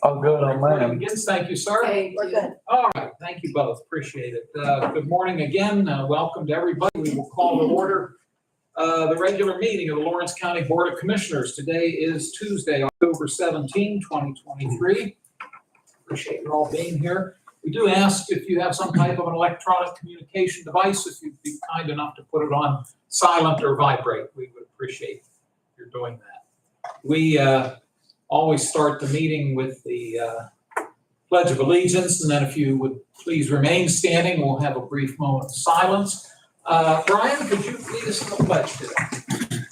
All good on Recording mine. begins. Thank you, sir. Thank We're you. good. All right, thank you both. Appreciate it. Good morning again. Welcome to everybody. We will call to order the regular meeting of the Lawrence County Board of Commissioners. Today is Tuesday, October 17, 2023. Appreciate you all being here. We do ask if you have some type of an electronic communication device, if you'd be kind enough to put it on silent or vibrate. We would appreciate your doing that. We always start the meeting with the Pledge of Allegiance, and then if you would please remain standing, we'll have a brief moment of silence. Brian, could you lead us in the pledge today?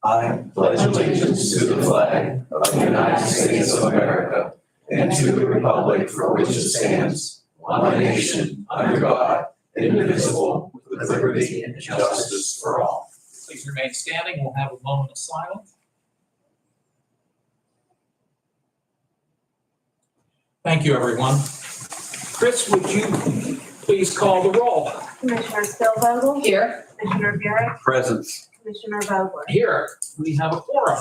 I pledge allegiance to the flag of the United States of America and to the republic for which it stands, one nation, under God, indivisible, with liberty and justice for all. Please remain standing. We'll have a moment of silence. Thank you, everyone. Chris, would you please call the roll? Commissioner Spielvogel? Here. Commissioner Buick? Presence. Commissioner Vogler? Here, we have a quorum.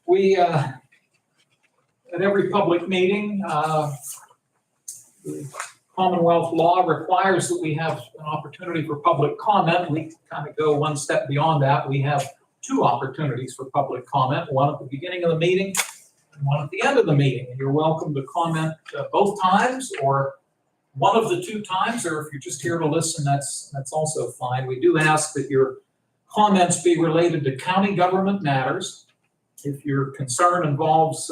We, at every public meeting, the Commonwealth law requires that we have an opportunity for public comment. We kind of go one step beyond that. We have two opportunities for public comment, one at the beginning of the meeting and one at the end of the meeting. And you're welcome to comment both times or one of the two times, or if you're just here to listen, that's also fine. We do ask that your comments be related to county government matters. If your concern involves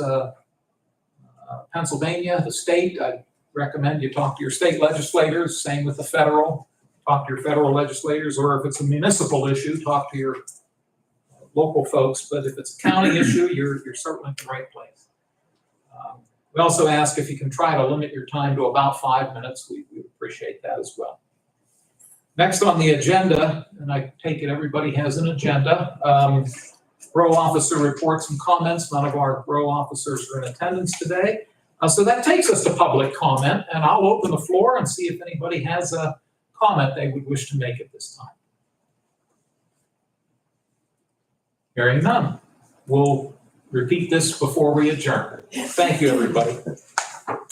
Pennsylvania, the state, I recommend you talk to your state legislators. Same with the federal. Talk to your federal legislators, or if it's a municipal issue, talk to your local folks. But if it's a county issue, you're certainly in the right place. We also ask if you can try to limit your time to about 5 minutes. We appreciate that as well. Next on the agenda, and I take it everybody has an agenda, row officer reports and comments. None of our row officers are in attendance today. So that takes us to public comment, and I'll open the floor and see if anybody has a comment they would wish to make at this time. Hearing none. We'll repeat this before we adjourn. Thank you, everybody.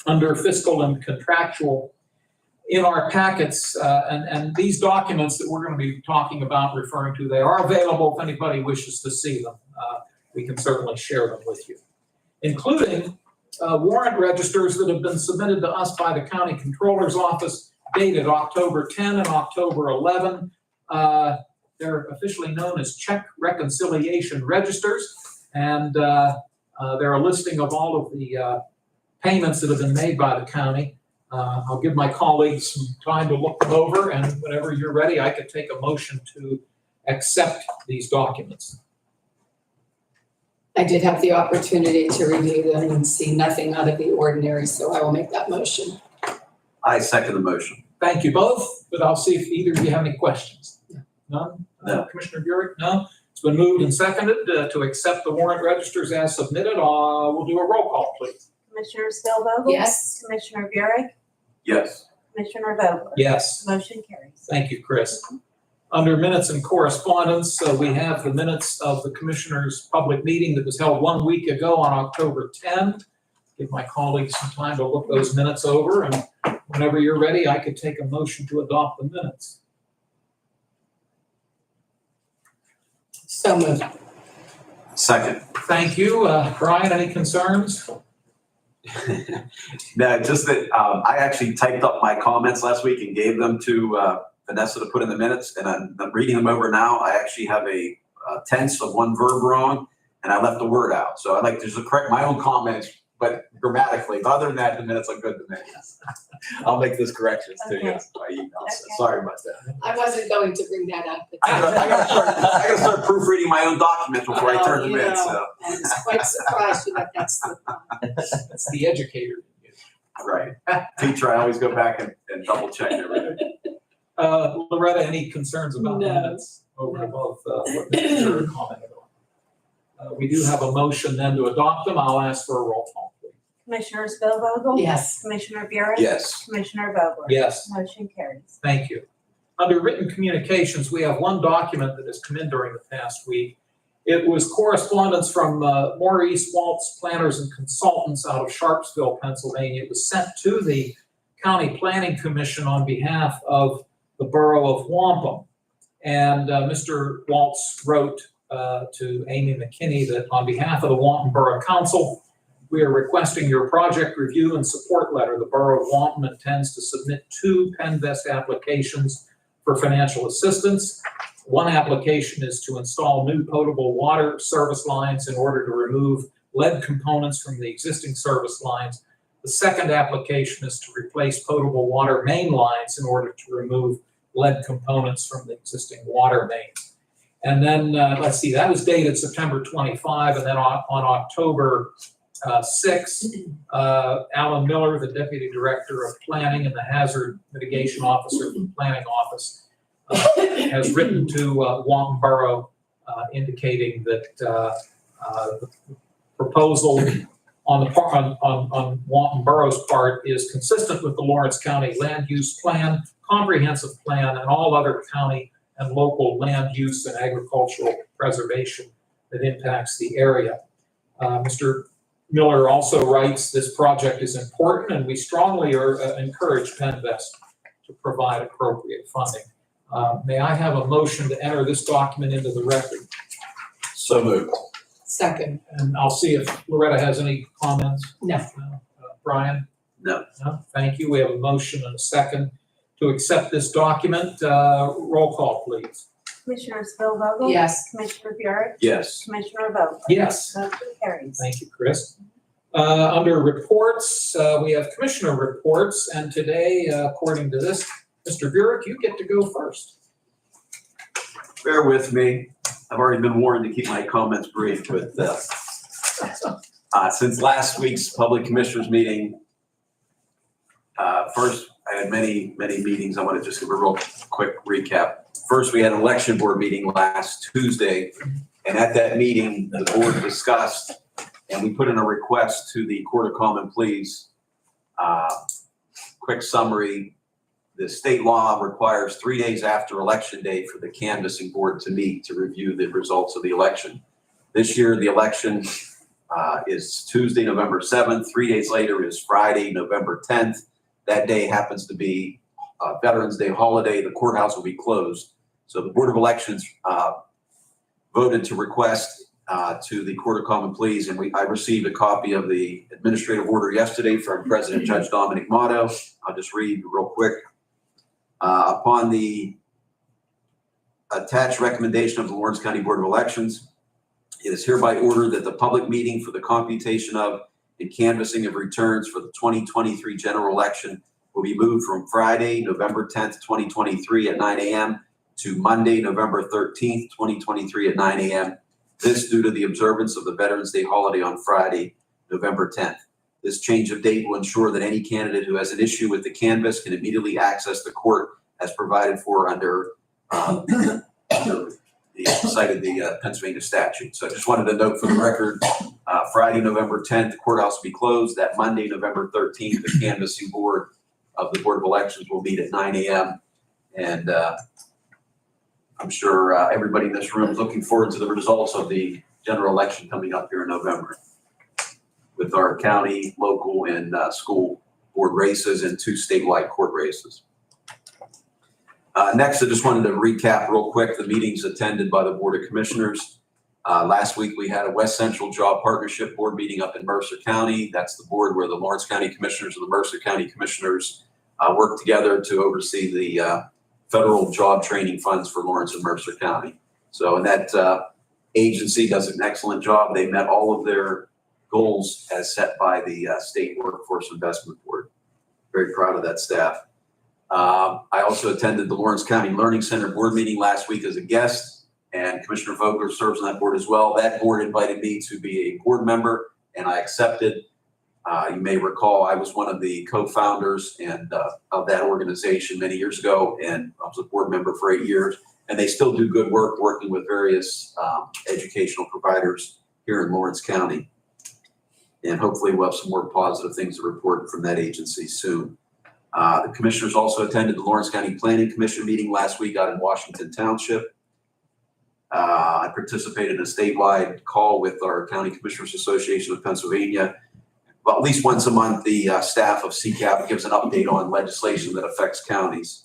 Under fiscal and contractual, in our packets, and these documents that we're going to be talking about, referring to, they are available if anybody wishes to see them. We can certainly share them with you, including warrant registers that have been submitted to us by the County Controller's Office dated October 10 and October 11. They're officially known as check reconciliation registers, and they're a listing of all of the payments that have been made by the county. I'll give my colleagues some time to look them over, and whenever you're ready, I could take a motion to accept these documents. I did have the opportunity to review them and see nothing out of the ordinary, so I will make that motion. I second the motion. Thank you both, but I'll see if either of you have any questions. None? No. Commissioner Burek? No? It's been moved and seconded to accept the warrant registers as submitted. We'll do a roll call, please. Commissioner Spielvogel? Yes. Commissioner Buick? Yes. Commissioner Vogler? Yes. Motion carries. Thank you, Chris. Under minutes and correspondence, we have the minutes of the Commissioners' public meeting that was held 1 week ago on October 10. Give my colleagues some time to look those minutes over, and whenever you're ready, I could take a motion to adopt the minutes. So moved. Second. Thank you. Brian, any concerns? No, just that I actually typed up my comments last week and gave them to Vanessa to put in the minutes, and I'm reading them over now. I actually have a tense of one verb wrong, and I left a word out. So I'd like to just correct my own comments, but grammatically. But other than that, the minutes look good to me. I'll make those corrections to you by email. So sorry about that. I wasn't going to bring that up. But I gotta start proofreading my own documents before I turn them You in. know, So I was quite surprised that that's the That's the educator. right, teacher, I always go back and double check everything. Loretta, any concerns about the No. minutes over and above what Mr. Burek commented on? We do have a motion then to adopt them. I'll ask for a roll call, please. Commissioner Spielvogel? Yes. Commissioner Buick? Yes. Commissioner Vogler? Yes. Motion carries. Thank you. Under written communications, we have one document that has come in during the past week. It was correspondence from Maurice Waltz Planners and Consultants out of Sharpsville, Pennsylvania. It was sent to the County Planning Commission on behalf of the Borough of Wampum. And Mr. Waltz wrote to Amy McKinney that on behalf of the Wampum Borough Council, we are requesting your project review and support letter. The Borough of Wampum intends to submit 2 Penvest applications for financial assistance. One application is to install new potable water service lines in order to remove lead components from the existing service lines. The second application is to replace potable water main lines in order to remove lead components from the existing water mains. And then, let's see, that was dated September 25, and then on October 6, Alan Miller, the Deputy Director of Planning and the Hazard Mitigation Officer of the Planning Office, has written to Wampum Borough indicating that the proposal on Wampum Borough's part is consistent with the Lawrence County Land Use Plan, Comprehensive Plan, and all other county and local land use and agricultural preservation that impacts the area. Mr. Miller also writes, this project is important and we strongly encourage Penvest to provide appropriate funding. May I have a motion to enter this document into the record? So moved. Second. And I'll see if Loretta has any comments. No. Brian? No. No, thank you. We have a motion and a second to accept this document. Roll call, please. Commissioner Spielvogel? Yes. Commissioner Buick? Yes. Commissioner Vogler? Yes. Motion carries. Thank you, Chris. Under reports, we have commissioner reports, and today, according to this, Mr. Burek, you get to go first. Bear with me. I've already been warned to keep my comments brief, but since last week's public commissioners meeting, first, I had many meetings. I want to just give a real quick recap. First, we had an election board meeting last Tuesday, and at that meeting, the board discussed, and we put in a request to the Court of Common Pleas. Quick summary, the state law requires 3 days after election day for the canvassing board to meet to review the results of the election. This year, the election is Tuesday, November 7th. 3 days later is Friday, November 10th. That day happens to be Veterans Day holiday. The courthouse will be closed. So the Board of Elections voted to request to the Court of Common Pleas, and I received a copy of the administrative order yesterday from President Judge Dominic Motto. I'll just read real quick. Upon the attached recommendation of the Lawrence County Board of Elections, it is hereby ordered that the public meeting for the computation of and canvassing of returns for the 2023 general election will be moved from Friday, November 10th, 2023 at 9 a.m. to Monday, November 13th, 2023 at 9 a.m. This due to the observance of the Veterans Day holiday on Friday, November 10th. This change of date will ensure that any candidate who has an issue with the canvass can immediately access the court as provided for under the Pennsylvania statute. So I just wanted to note for the record, Friday, November 10th, the courthouse will be closed. That Monday, November 13th, the canvassing board of the Board of Elections will meet at 9 a.m. And I'm sure everybody in this room is looking forward to the results of the general election coming up here in November with our county, local, and school board races and 2 statewide court races. Next, I just wanted to recap real quick the meetings attended by the Board of Commissioners. Last week, we had a West Central Job Partnership Board meeting up in Mercer County. That's the board where the Lawrence County Commissioners and the Mercer County Commissioners work together to oversee the federal job training funds for Lawrence and Mercer County. So, and that agency does an excellent job. They met all of their goals as set by the State Workforce Investment Board. Very proud of that staff. I also attended the Lawrence County Learning Center board meeting last week as a guest, and Commissioner Vogler serves on that board as well. That board invited me to be a board member, and I accepted. You may recall I was one of the co-founders of that organization many years ago, and I was a board member for 8 years. And they still do good work working with various educational providers here in Lawrence County. And hopefully we'll have some more positive things to report from that agency soon. The commissioners also attended the Lawrence County Planning Commission meeting last week out in Washington Township. I participated in a statewide call with our County Commissioners Association of Pennsylvania. Well, at least once a month, the staff of CCAP gives an update on legislation that affects counties.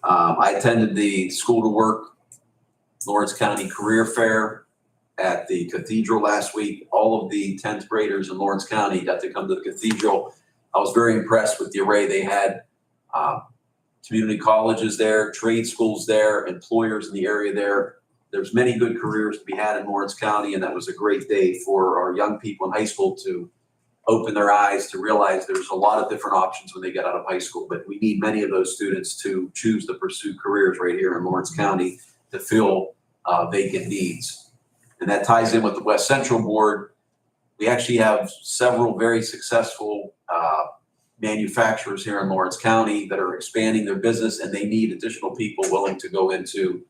I attended the School to Work Lawrence County Career Fair at the Cathedral last week. All of the 10th graders in Lawrence County got to come to the Cathedral. I was very impressed with the array they had. Community colleges there, trade schools there, employers in the area there. There's many good careers to be had in Lawrence County, and that was a great day for our young people in high school to open their eyes to realize there's a lot of different options when they get out of high school. But we need many of those students to choose to pursue careers right here in Lawrence County to fill vacant needs. And that ties in with the West Central Board. We actually have several very successful manufacturers here in Lawrence County that are expanding their business, and they need additional people willing to go into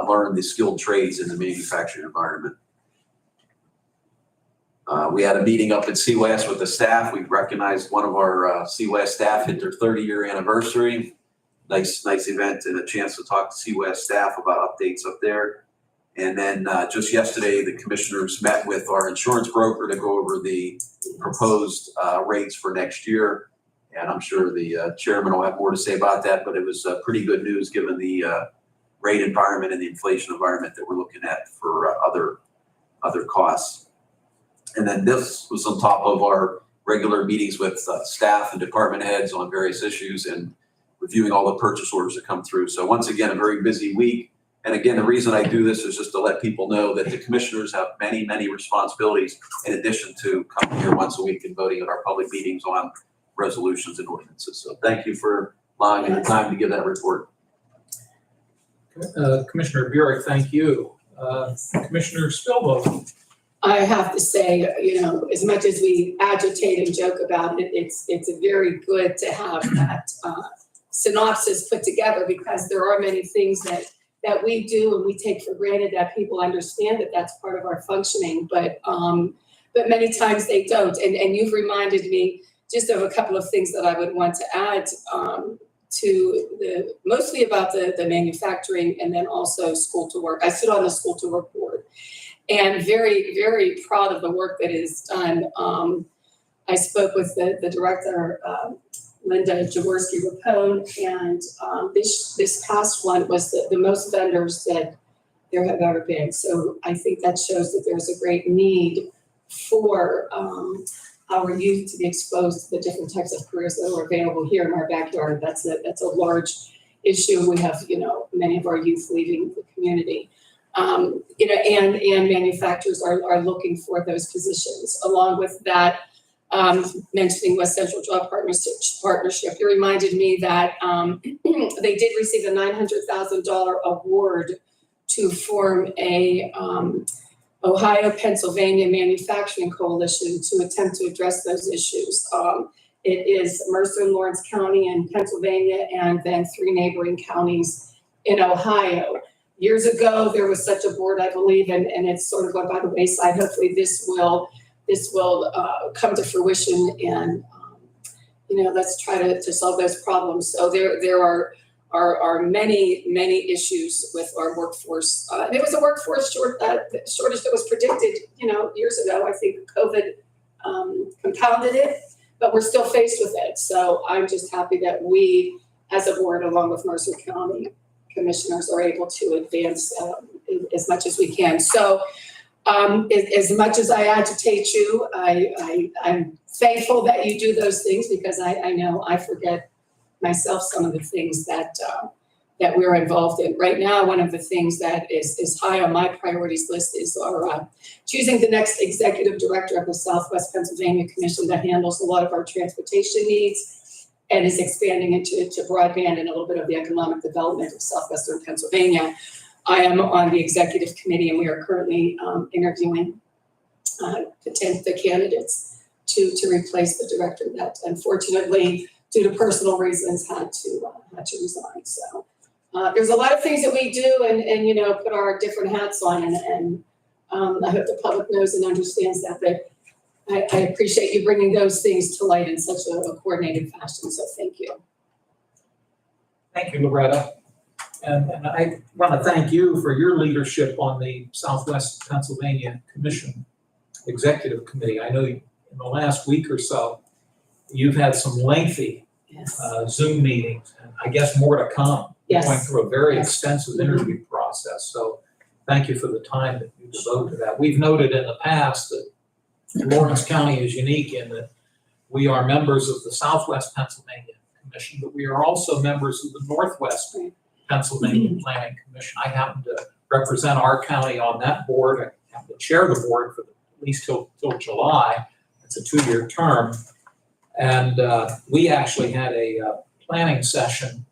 learn the skilled trades in the manufacturing environment. We had a meeting up at CWAS with the staff. We recognized one of our CWAS staff hit their 30-year anniversary. Nice event and a chance to talk to CWAS staff about updates up there. And then just yesterday, the commissioners met with our insurance broker to go over the proposed rates for next year. And I'm sure the chairman will have more to say about that, but it was pretty good news given the rate environment and the inflation environment that we're looking at for other costs. And then this was on top of our regular meetings with staff and department heads on various issues and reviewing all the purchase orders that come through. So once again, a very busy week. And again, the reason I do this is just to let people know that the commissioners have many, many responsibilities in addition to coming here once a week and voting at our public meetings on resolutions and ordinances. So thank you for allowing me the time to give that report. Commissioner Burek, thank you. Commissioner Spielvogel. I have to say, you know, as much as we agitate and joke about it, it's very good to have that synopsis put together, because there are many things that we do and we take for granted that people understand that that's part of our functioning, but many times they don't. And you've reminded me just of a couple of things that I would want to add to mostly about the manufacturing and then also School to Work. I sit on the School to Work board and very, very proud of the work that is done. I spoke with the director, Linda Jaworski-Rapone, and this past one was the most vendors that there have ever been. So I think that shows that there's a great need for our youth to be exposed to the different types of careers that are available here in our backyard. That's a large issue. We have, you know, many of our youth leaving the community. You know, and manufacturers are looking for those positions. Along with that, mentioning West Central Job Partnership, you reminded me that they did receive a $900,000 award to form a Ohio-Pennsylvania Manufacturing Coalition to attempt to address those issues. It is Mercer and Lawrence County in Pennsylvania, and then 3 neighboring counties in Ohio. Years ago, there was such a board, I believe, and it's sort of gone by the wayside. Hopefully this will come to fruition, and you know, let's try to solve those problems. So there are many issues with our workforce. There was a workforce shortage that was predicted, you know, years ago. I think COVID compounded it, but we're still faced with it. So I'm just happy that we, as a board, along with Mercer County commissioners, are able to advance as much as we can. So as much as I agitate you, I'm thankful that you do those things, because I know I forget myself some of the things that we're involved in. Right now, one of the things that is high on my priorities list is our choosing the next executive director of the Southwest Pennsylvania Commission that handles a lot of our transportation needs and is expanding into broadband and a little bit of the economic development of Southwestern Pennsylvania. I am on the executive committee, and we are currently interviewing the candidates to replace the director that unfortunately, due to personal reasons, had to resign. So there's a lot of things that we do and you know, put our different hats on, and I hope the public knows and understands that. But I appreciate you bringing those things to light in such a coordinated fashion. So thank you. Thank you, Loretta. And I want to thank you for your leadership on the Southwest Pennsylvania Commission Executive Committee. I know in the last week or so, you've had some lengthy Yes. Zoom meetings, and I guess more to come. Yes. Going through a very Yes. extensive interview process, so thank you for the time that you devote to that. We've noted in the past that Lawrence County is unique in that we are members of the Southwest Pennsylvania Commission, but we are also members of the Northwest Pennsylvania Planning Commission. I happen to represent our county on that board. I happen to chair the board for at least till July. It's a 2-year term. And we actually had a planning session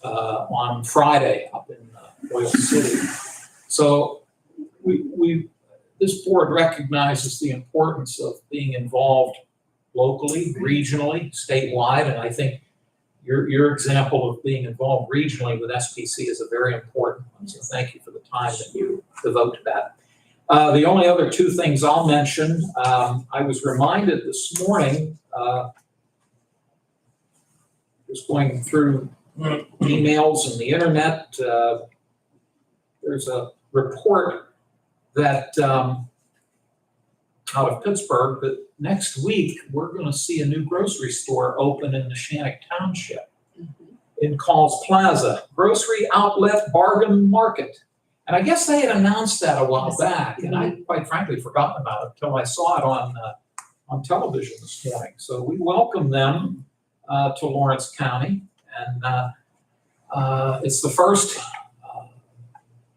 on Friday up in Oil City. So this board recognizes the importance of being involved locally, regionally, statewide, and I think your example of being involved regionally with SPC is a very important one. So thank you for the time that you devote to that. The only other 2 things I'll mention, I was reminded this morning, just going through emails and the internet, there's a report that out of Pittsburgh that next week we're going to see a new grocery store open in Neshannock Township in Calls Plaza, grocery outlet bargain market. And I guess they had announced that a while back, and I quite frankly forgotten about it until I saw it on television this morning. So we welcome them to Lawrence County, and it's the first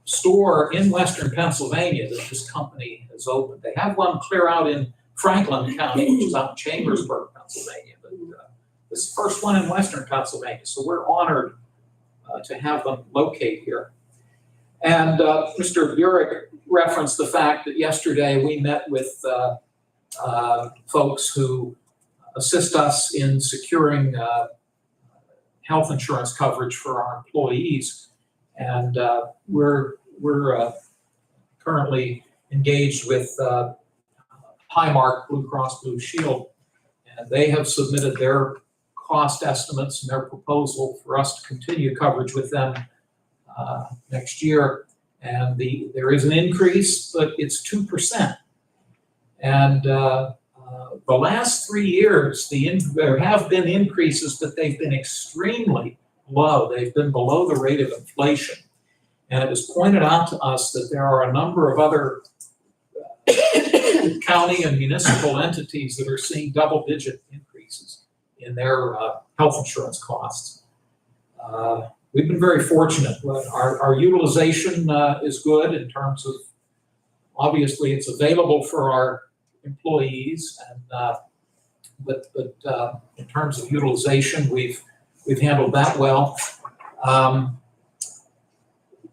store in Western Pennsylvania that this company has opened. They have one clear out in Franklin County, which is out in Chambersburg, Pennsylvania, but this is the first one in Western Pennsylvania, so we're honored to have them locate here. And Mr. Burek referenced the fact that yesterday we met with folks who assist us in securing health insurance coverage for our employees. And we're currently engaged with Highmark Blue Cross Blue Shield, and they have submitted their cost estimates and their proposal for us to continue coverage with them next year. And there is an increase, but it's 2%. And the last 3 years, there have been increases, but they've been extremely low. They've been below the rate of inflation. And it was pointed out to us that there are a number of other county and municipal entities that are seeing double-digit increases in their health insurance costs. We've been very fortunate. Our utilization is good in terms of, obviously, it's available for our employees, and but in terms of utilization, we've handled that well.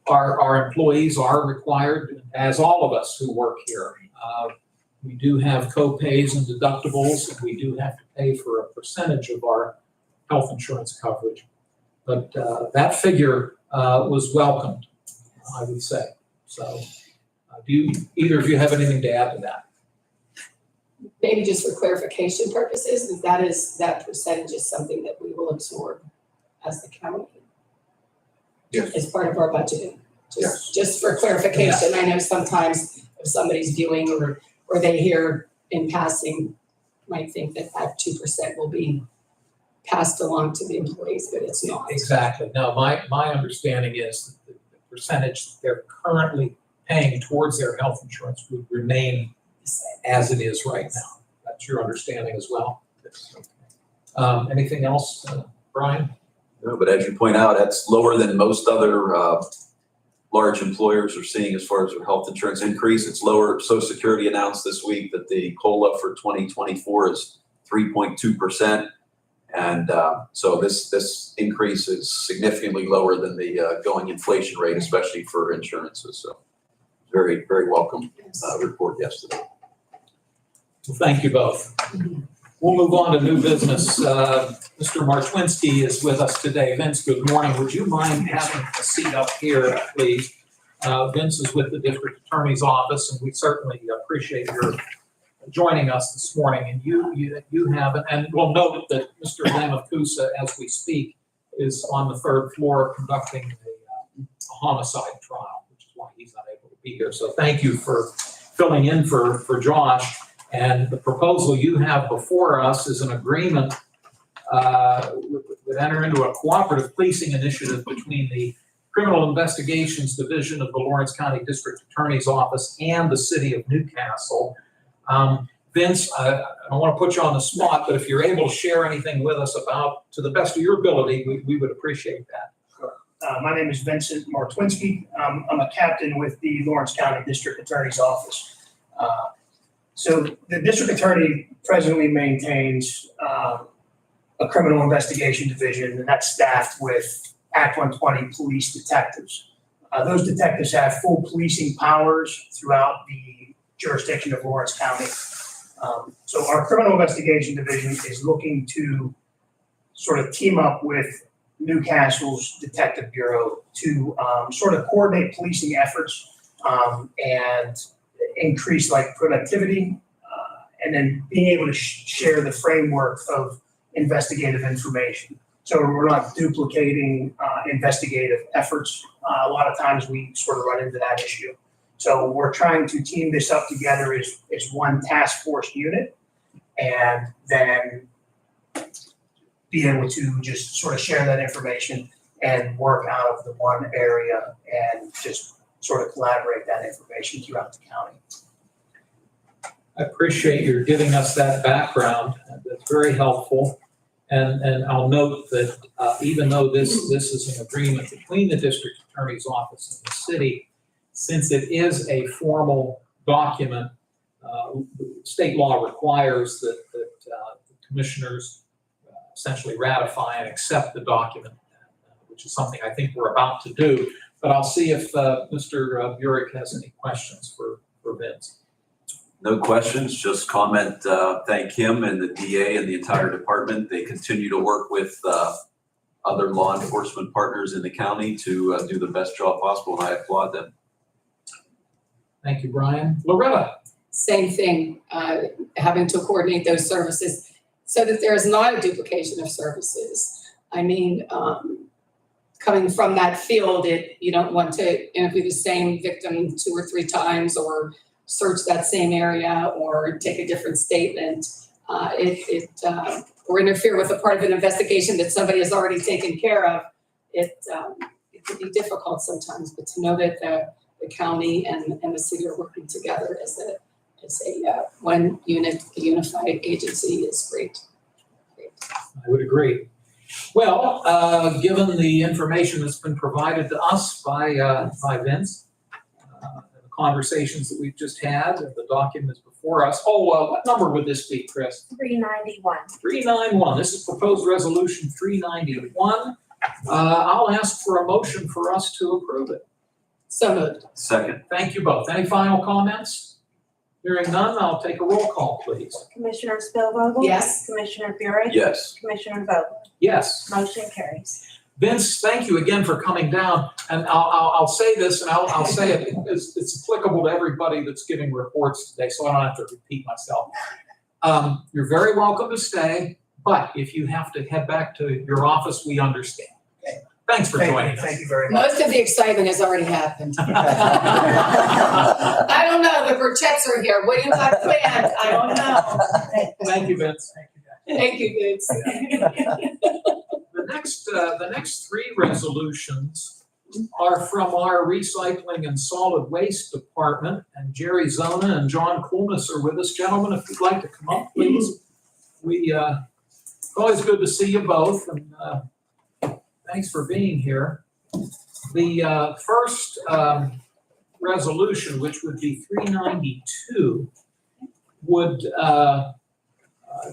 Our employees are required, as all of us who work here, we do have co-pays and deductibles, and we do have to pay for a percentage of our health insurance coverage. But that figure was welcomed, I would say. So do either of you have anything to add to that? Maybe just for clarification purposes, that percentage is something that we will absorb as the county. Yes. As part of our budgeting. Yes. Just for clarification, I know sometimes if somebody's viewing or they hear in passing, might think that 2% will be passed along to the employees, but it's not. Exactly. No, my understanding is that the percentage they're currently paying towards their health insurance would remain as it is right now. That's your understanding as well? Anything else, Brian? No, but as you point out, that's lower than most other large employers are seeing as far as their health insurance increase. It's lower. Social Security announced this week that the COLA for 2024 is 3.2%. And so this increase is significantly lower than the going inflation rate, especially for insurances. So very, very welcome report yesterday. Well, thank you both. We'll move on to new business. Mr. Martwinski is with us today. Vince, good morning. Would you mind having a seat up here, please? Vince is with the District Attorney's Office, and we certainly appreciate your joining us this morning. And you have, and we'll note that Mr. Lamakusa, as we speak, is on the third floor conducting a homicide trial, which is why he's not able to be here. So thank you for filling in for Josh. And the proposal you have before us is an agreement would enter into a cooperative policing initiative between the Criminal Investigations Division of the Lawrence County District Attorney's Office and the City of Newcastle. Vince, I don't want to put you on the spot, but if you're able to share anything with us about, to the best of your ability, we would appreciate that. My name is Vincent Martwinski. I'm a captain with the Lawrence County District Attorney's Office. So the district attorney presently maintains a criminal investigation division, and that's staffed with Act 120 police detectives. Those detectives have full policing powers throughout the jurisdiction of Lawrence County. So our criminal investigation division is looking to sort of team up with Newcastle's Detective Bureau to sort of coordinate policing efforts and increase like productivity and then being able to share the framework of investigative information. So we're not duplicating investigative efforts. A lot of times we sort of run into that issue. So we're trying to team this up together as one task force unit and then be able to just sort of share that information and work out of the one area and just sort of collaborate that information throughout the county. I appreciate your giving us that background. That's very helpful. And I'll note that even though this is an agreement between the district attorney's office and the city, since it is a formal document, state law requires that the commissioners essentially ratify and accept the document, which is something I think we're about to do. But I'll see if Mr. Burek has any questions for Vince. No questions, just comment, thank him and the DA and the entire department. They continue to work with other law enforcement partners in the county to do the best job possible, and I applaud them. Thank you, Brian. Loretta? Same thing, having to coordinate those services so that there is not a duplication of services. I mean, coming from that field, you don't want to interview the same victim 2 or 3 times or search that same area or take a different statement. Or interfere with a part of an investigation that somebody has already taken care of. It can be difficult sometimes, but to know that the county and the city are working together as a one unit, a unified agency is great. I would agree. Well, given the information that's been provided to us by Vince, the conversations that we've just had, and the documents before us. What number would this be, Chris? 391. 391. This is proposed resolution 391. I'll ask for a motion for us to approve it. So moved. Second. Thank you both. Any final comments? Hearing none, I'll take a roll call, please. Commissioner Spielvogel? Yes. Commissioner Burek? Yes. Commissioner Vogel? Yes. Motion carries. Vince, thank you again for coming down. And I'll say this, and I'll say it because it's applicable to everybody that's giving reports today, so I don't have to repeat myself. You're very welcome to stay, but if you have to head back to your office, we understand. Okay. Thanks for joining us. Thank you very much. Most of the excitement has already happened. I don't know, the Burchetts are here. What do you have planned? I don't know. Thank you, Vince. Thank you, Vince. The next 3 resolutions are from our Recycling and Solid Waste Department, and Jerry Zona and John Coolness are with us. Gentlemen, if you'd like to come up, please. It's always good to see you both, and thanks for being here. The first resolution, which would be 392, would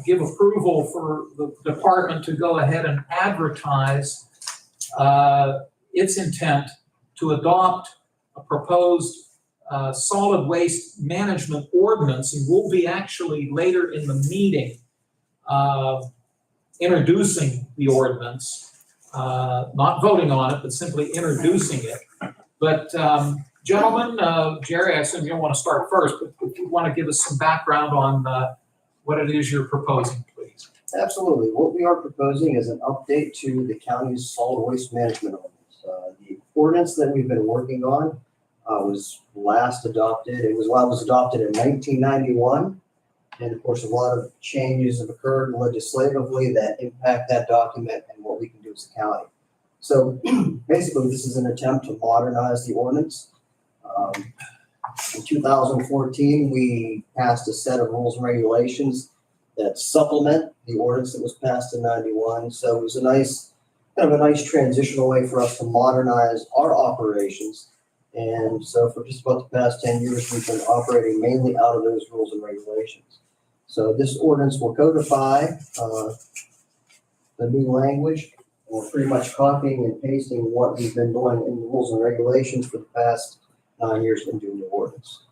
give approval for the department to go ahead and advertise its intent to adopt a proposed solid waste management ordinance, and we'll be actually later in the meeting introducing the ordinance, not voting on it, but simply introducing it. But gentlemen, Jerry, I assume you'll want to start first, but if you want to give us some background on what it is you're proposing, please. Absolutely. What we are proposing is an update to the county's solid waste management ordinance. The ordinance that we've been working on was last adopted. It was adopted in 1991. And of course, a lot of changes have occurred legislatively that impact that document and what we can do as a county. So basically, this is an attempt to modernize the ordinance. In 2014, we passed a set of rules and regulations that supplement the ordinance that was passed in 91. So it was kind of a nice transitional way for us to modernize our operations. And so for just about the past 10 years, we've been operating mainly out of those rules and regulations. So this ordinance will codify the new language. We're pretty much copying and pasting what we've been doing in the rules and regulations for the past 9 years into the new ordinance.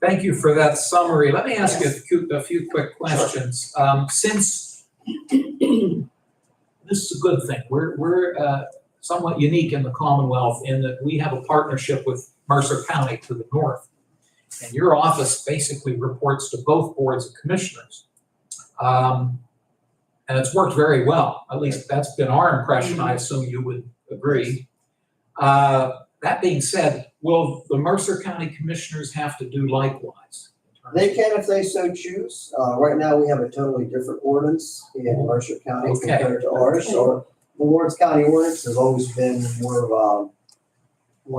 Thank you for that summary. Let me ask you a few quick questions. Since this is a good thing, we're somewhat unique in the Commonwealth in that we have a partnership with Mercer County to the north. And your office basically reports to both boards of commissioners. And it's worked very well. At least that's been our impression. I assume you would agree. That being said, will the Mercer County commissioners have to do likewise? They can if they so choose. Right now, we have a totally different ordinance in Mercer County Okay. compared to ours. So the Lawrence County ordinance has always been more of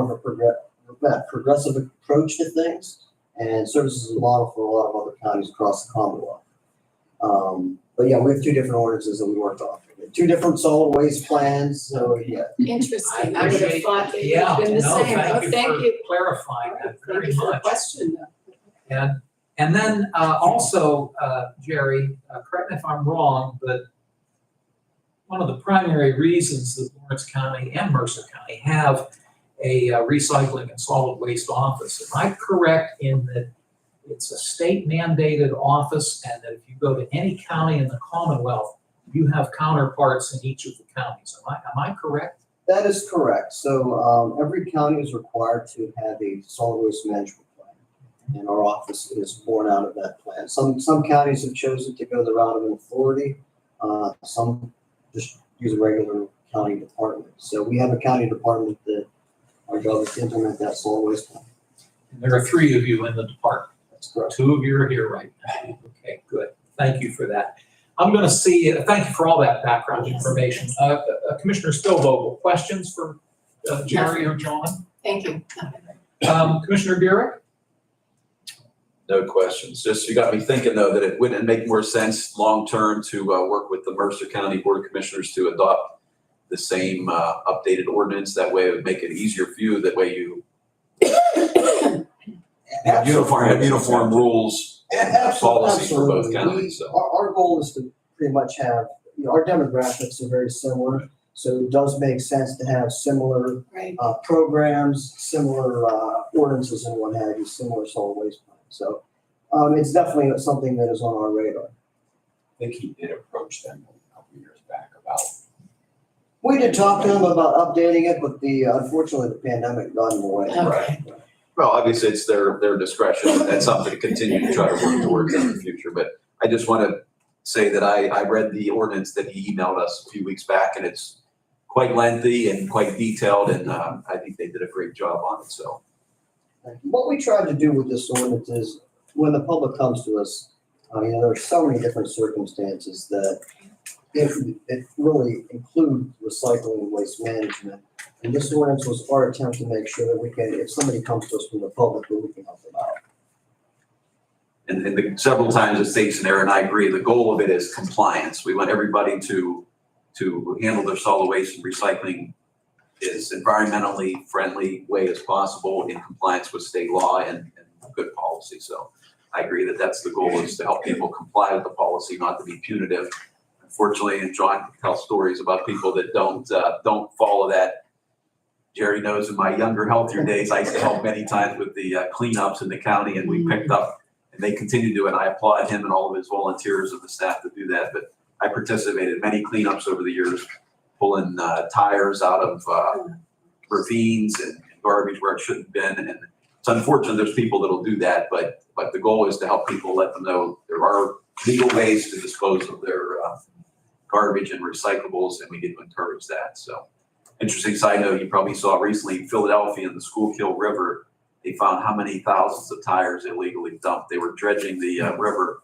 a progressive approach to things, and serves as a model for a lot of other counties across the Commonwealth. But yeah, we have two different ordinances that we work off. Two different solid waste plans, so yeah. Interesting. I would have thought they would have been the same. Oh, Thank you for clarifying that Thank very you for the much. question. And then also, Jerry, correct me if I'm wrong, but one of the primary reasons that Lawrence County and Mercer County have a recycling and solid waste office, am I correct in that it's a state mandated office and that if you go to any county in the Commonwealth, you have counterparts in each of the counties? Am I correct? That is correct. So every county is required to have a solid waste management plan, and our office is born out of that plan. Some counties have chosen to go the route of authority. Some just use a regular county department. So we have a county department that our job is to implement that solid waste plan. And there are 3 of you in the department. That's correct. 2 of you are here right now. Okay, good. Thank you for that. I'm going to thank you for all that background information. Commissioner Spillvogel, questions for Jerry or John? Thank you. Commissioner Burek? No questions. Just, you got me thinking though, that it wouldn't make more sense long-term to work with the Mercer County Board of Commissioners to adopt the same updated ordinance. That way it would make it easier for you. That way you have uniform rules and policies for both counties. So. Our goal is to pretty much have, our demographics are very similar. So it does make sense to have similar Right. programs, similar ordinances and what have you, similar solid waste plans. So it's definitely something that is on our radar. I think he did approach them a couple years back about. We did talk to them about updating it, but unfortunately the pandemic got in the way. Okay. Well, obviously it's their discretion. That's something to continue to try to work towards in the future. But I just want to say that I read the ordinance that he emailed us a few weeks back, and it's quite lengthy and quite detailed, and I think they did a great job on it. So. What we tried to do with this ordinance is when the public comes to us, there are so many different circumstances that it really includes recycling and waste management. And this ordinance was our attempt to make sure that we can, if somebody comes to us from the public, that we can help them out. And several times it states in there, and I agree, the goal of it is compliance. We want everybody to handle their solid waste and recycling as environmentally friendly way as possible in compliance with state law and good policy. So I agree that that's the goal, is to help people comply with the policy, not to be punitive. Unfortunately, and John can tell stories about people that don't follow that. Jerry knows in my younger, healthier days, I used to help many times with the cleanups in the county, and we picked up, and they continue to do it. I applaud him and all of his volunteers of the staff to do that. But I participated in many cleanups over the years, pulling tires out of ravines and garbage where it shouldn't have been. And it's unfortunate there's people that'll do that, but the goal is to help people, let them know there are legal ways to dispose of their garbage and recyclables, and we need to encourage that. So Interesting side note, you probably saw recently in Philadelphia in the Schuylkill River, they found how many thousands of tires illegally dumped. They were dredging the river.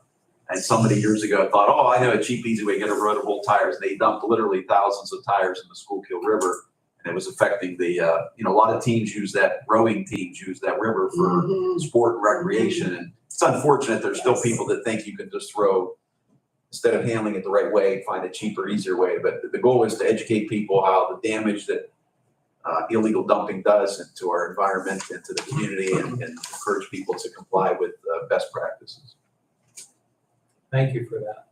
And somebody years ago thought, oh, I know a cheap, easy way to get rid of old tires. They dumped literally thousands of tires in the Schuylkill River. And it was affecting the, a lot of teams use that, rowing teams use that river for Mhm. sport and recreation. And it's unfortunate there's still people that think you can just throw, instead of handling it the right way, find a cheaper, easier way. But the goal is to educate people how the damage that illegal dumping does into our environment, into the community, and encourage people to comply with best practices. Thank you for that.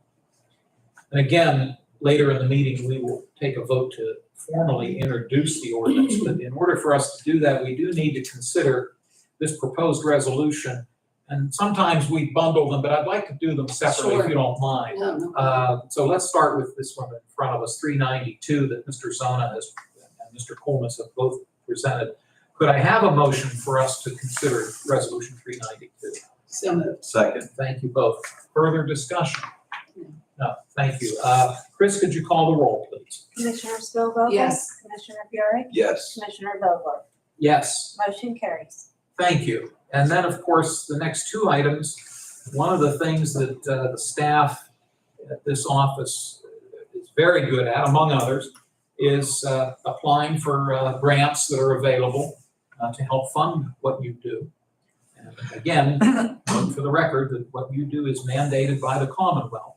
And again, later in the meeting, we will take a vote to formally introduce the ordinance. But in order for us to do that, we do need to consider this proposed resolution. And sometimes we bundle them, but I'd like to do them separately if you don't mind. No, no. So let's start with this one in front of us, 392, that Mr. Zona has, and Mr. Coolmas have both presented. Could I have a motion for us to consider Resolution 392? So moved. Second. Thank you both. Further discussion? No, thank you. Chris, could you call the roll, please? Commissioner Spielvogel? Yes. Commissioner Buick? Yes. Commissioner Vogler? Yes. Motion carries. Thank you. And then, of course, the next two items, one of the things that the staff at this office is very good at, among others, is applying for grants that are available to help fund what you do. And again, note for the record that what you do is mandated by the Commonwealth.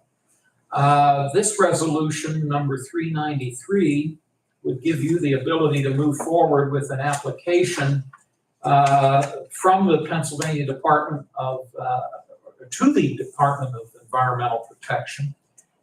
This resolution, number 393, would give you the ability to move forward with an application from the Pennsylvania Department of, to the Department of Environmental Protection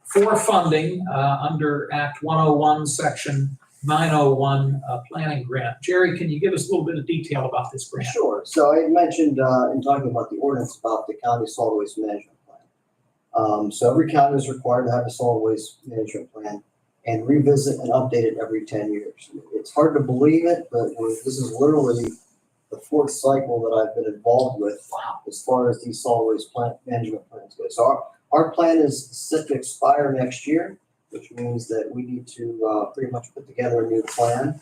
for funding under Act 101, Section 901 planning grant. Jerry, can you give us a little bit of detail about this grant? Sure. So I mentioned in talking about the ordinance about the county solid waste management plan. So every county is required to have a solid waste management plan and revisit and update it every 10 years. It's hard to believe it, but this is literally the fourth cycle that I've been involved with as far as these solid waste management plans go. So our plan is set to expire next year, which means that we need to pretty much put together a new plan.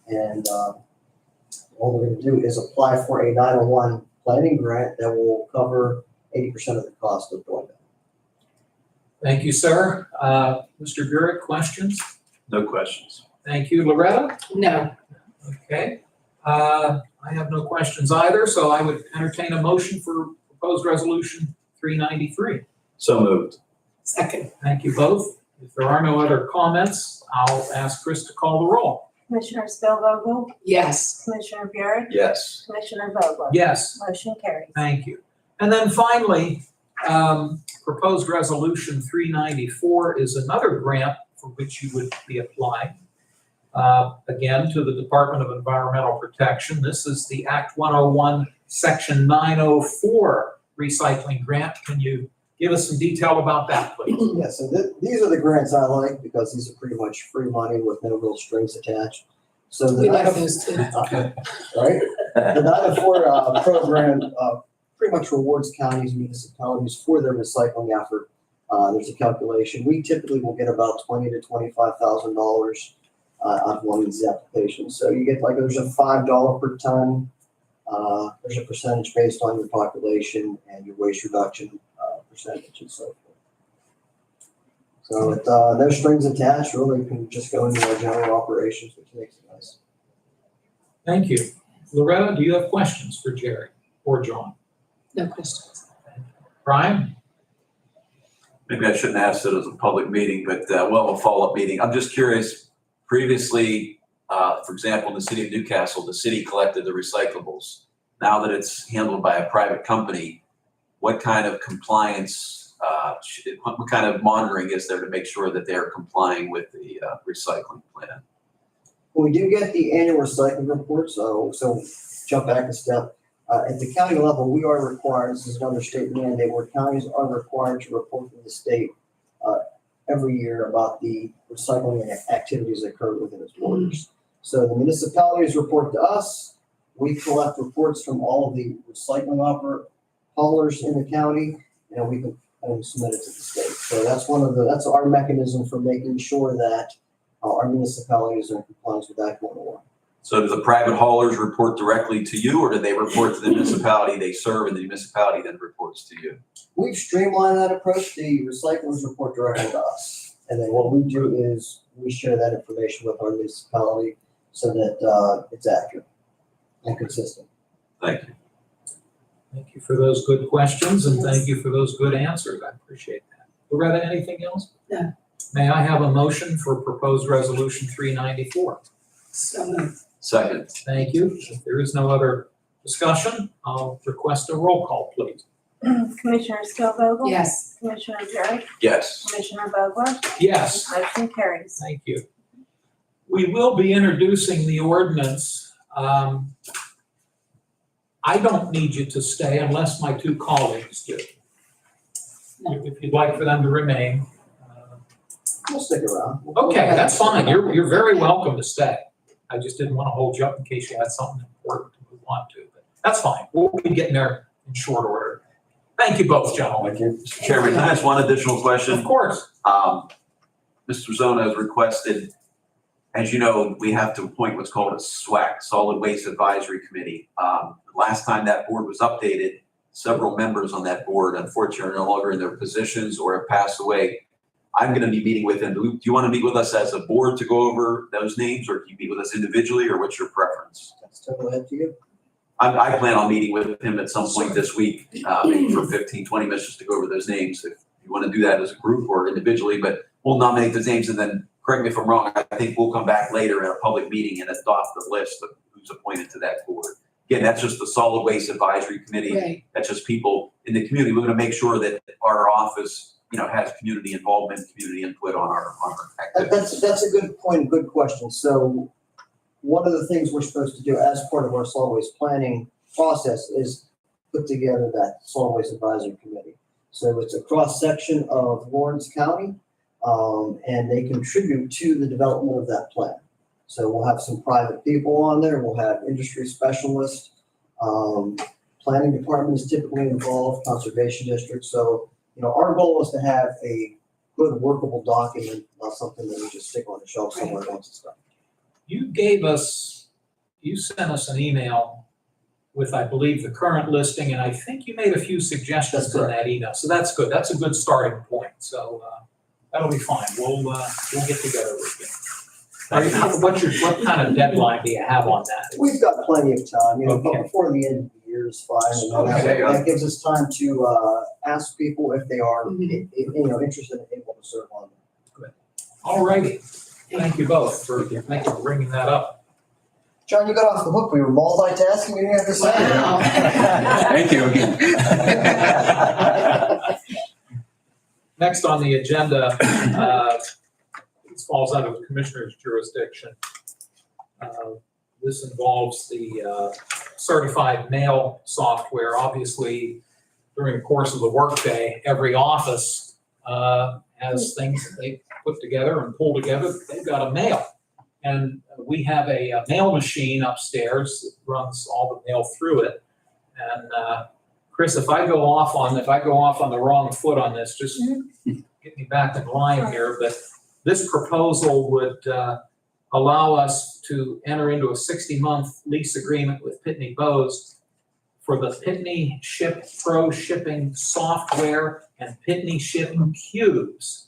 And all we're going to do is apply for a 901 planning grant that will cover 80% of the cost of doing that. Thank you, sir. Mr. Burek, questions? No questions. Thank you. Loretta? No. Okay. I have no questions either, so I would entertain a motion for proposed resolution 393. So moved. Second. Thank you both. If there are no other comments, I'll ask Chris to call the roll. Commissioner Spielvogel? Yes. Commissioner Buick? Yes. Commissioner Vogler? Yes, Motion carries. thank you. And then finally, proposed resolution 394 is another grant for which you would be applying. Again, to the Department of Environmental Protection. This is the Act 101, Section 904 recycling grant. Can you give us some detail about that, please? Yeah, so these are the grants I like because these are pretty much free money with no real strings attached. So the We like those too. right? The 904 program pretty much rewards counties and municipalities for their recycling effort. There's a calculation. We typically will get about $20,000 to $25,000 out of one of these applications. So you get there's a $5 per ton. There's a percentage based on your population and your waste reduction percentage and so forth. So with no strings attached, really you can just go into our general operations, which makes it nice. Thank you. Loretta, do you have questions for Jerry or John? No questions. Brian? Maybe I shouldn't ask it as a public meeting, but a follow-up meeting. I'm just curious, previously, for example, in the city of Newcastle, the city collected the recyclables. Now that it's handled by a private company, what kind of compliance, what kind of monitoring is there to make sure that they're complying with the recycling plan? We do get the annual recycling report, so jump back a step. At the county level, we are required, this is another state mandate, where counties are required to report to the state every year about the recycling activities that occur within its borders. So the municipalities report to us, we collect reports from all of the recycling haulers in the county, and we can submit it to the state. So that's that's our mechanism for making sure that our municipalities are in compliance with Act 101. So do the private haulers report directly to you, or do they report to the municipality they serve and the municipality then reports to you? We've streamlined that approach. The recyclers report directly to us. And then what we do is we share that information with our municipality so that it's accurate and consistent. Thank you. Thank you for those good questions and thank you for those good answers. I appreciate that. Loretta, anything else? No. May I have a motion for proposed resolution 394? So moved. Second. Thank you. If there is no other discussion, I'll request a roll call, please. Commissioner Spielvogel? Yes. Commissioner Jarrett? Yes. Commissioner Vogler? Yes. Motion carries. Thank you. We will be introducing the ordinance. I don't need you to stay unless my two colleagues do. If you'd like for them to remain. We'll stick around. Okay, that's fine. You're very welcome to stay. I just didn't want to hold you up in case you had something important to move on to, but that's fine. We'll be getting there in short order. Thank you both, gentlemen. Mr. Chairman, can I ask one additional question? Of course. Mr. Zona has requested, as you know, we have to appoint what's called a SWAC, Solid Waste Advisory Committee. Last time that board was updated, several members on that board, unfortunately, are no longer in their positions or have passed away. I'm going to be meeting with him. Do you want to meet with us as a board to go over those names, or do you meet with us individually, or what's your preference? That's totally up to you. I plan on meeting with him at some point this week, maybe for 15, 20 minutes just to go over those names. If you want to do that as a group or individually, but we'll nominate those names and then, correct me if I'm wrong, I think we'll come back later in a public meeting and adopt the list of who's appointed to that board. Again, that's just the Solid Waste Advisory Committee. Right. That's just people in the community. We're going to make sure that our office, has community involvement, community input on our activities. That's a good point, good question. So one of the things we're supposed to do as part of our solid waste planning process is put together that solid waste advisory committee. So it's a cross-section of Lawrence County, and they contribute to the development of that plan. So we'll have some private people on there, we'll have industry specialists, planning department is typically involved, conservation district. So, our goal is to have a good workable document, not something that we just stick on the shelf somewhere once it's done. You sent us an email with, I believe, the current listing, and I think you made a few suggestions in that email. So that's good. That's a good starting point. So that'll be fine. We'll get together with you. What kind of deadline do you have on that? We've got plenty of time, Okay. but before the end of the year is fine. And then Okay. that gives us time to ask people if they are, interested and able to serve on them. All righty. Thank you both for bringing that up. John, you got off the hook. We were multitasking. We didn't have to say Wow. Thank you again. Next on the agenda, this falls under the commissioner's jurisdiction. This involves the certified mail software. Obviously, during the course of the workday, every office has things that they put together and pull together. They've got to mail. And we have a mail machine upstairs that runs all the mail through it. And Chris, if I go off on the wrong foot on this, just get me back in line here. But this proposal would allow us to enter into a 60-month lease agreement with Pitney Bowes for the Pitney Ship Pro shipping software and Pitney Ship Cubes.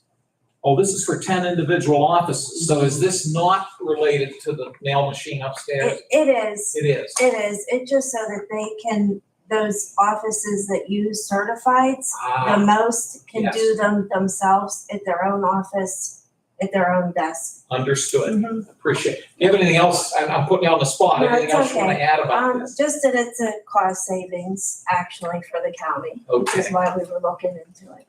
Oh, this is for 10 individual offices. So is this not related to the mail machine upstairs? It is. It is. It is. It's just so that they can, those offices that use certifieds, the most can yes. do them themselves at their own office, at their own desk. Understood. Appreciate it. Do you have anything else? I'm putting you on the spot. No, Anything it's else you want to okay. add about this? Just that it's a cost savings actually for the county, which is Okay. why we were looking into it.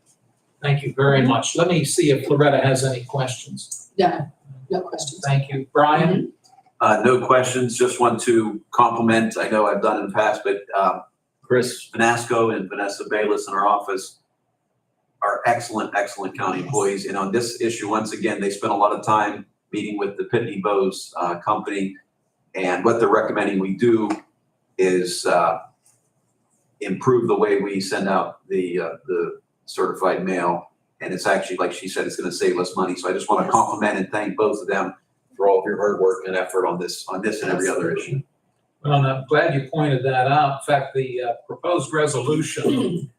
Thank you very much. Let me see if Loretta has any questions. No questions. Thank you. Brian? No questions. Just want to compliment, I know I've done in the past, but Chris Vanasco and Vanessa Bayless in our office are excellent, excellent county employees. And on this issue, once again, they spent a lot of time meeting with the Pitney Bowes company. And what they're recommending we do is improve the way we send out the certified mail And it's actually, like she said, it's gonna save us money. So I just want to compliment and thank both of them for all of your hard work and effort on this and every other issue. Well, and I'm glad you pointed that out. In fact, the proposed resolution,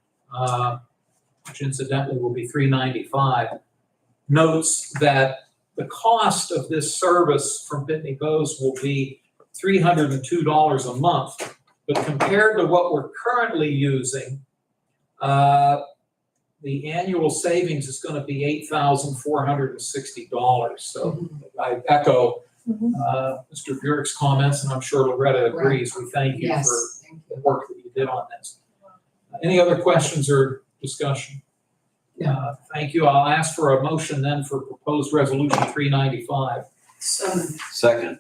which incidentally will be $395, notes that the cost of this service from Pitney Bowes will be $302 a month. But compared to what we're currently using, the annual savings is going to be $8,460. So I echo Mr. Buick's comments, and I'm sure Loretta agrees. We thank you Yes, for thank the work that you did on this. Any other questions or discussion? Thank you. I'll ask for a motion then for proposed resolution 395. So, Second.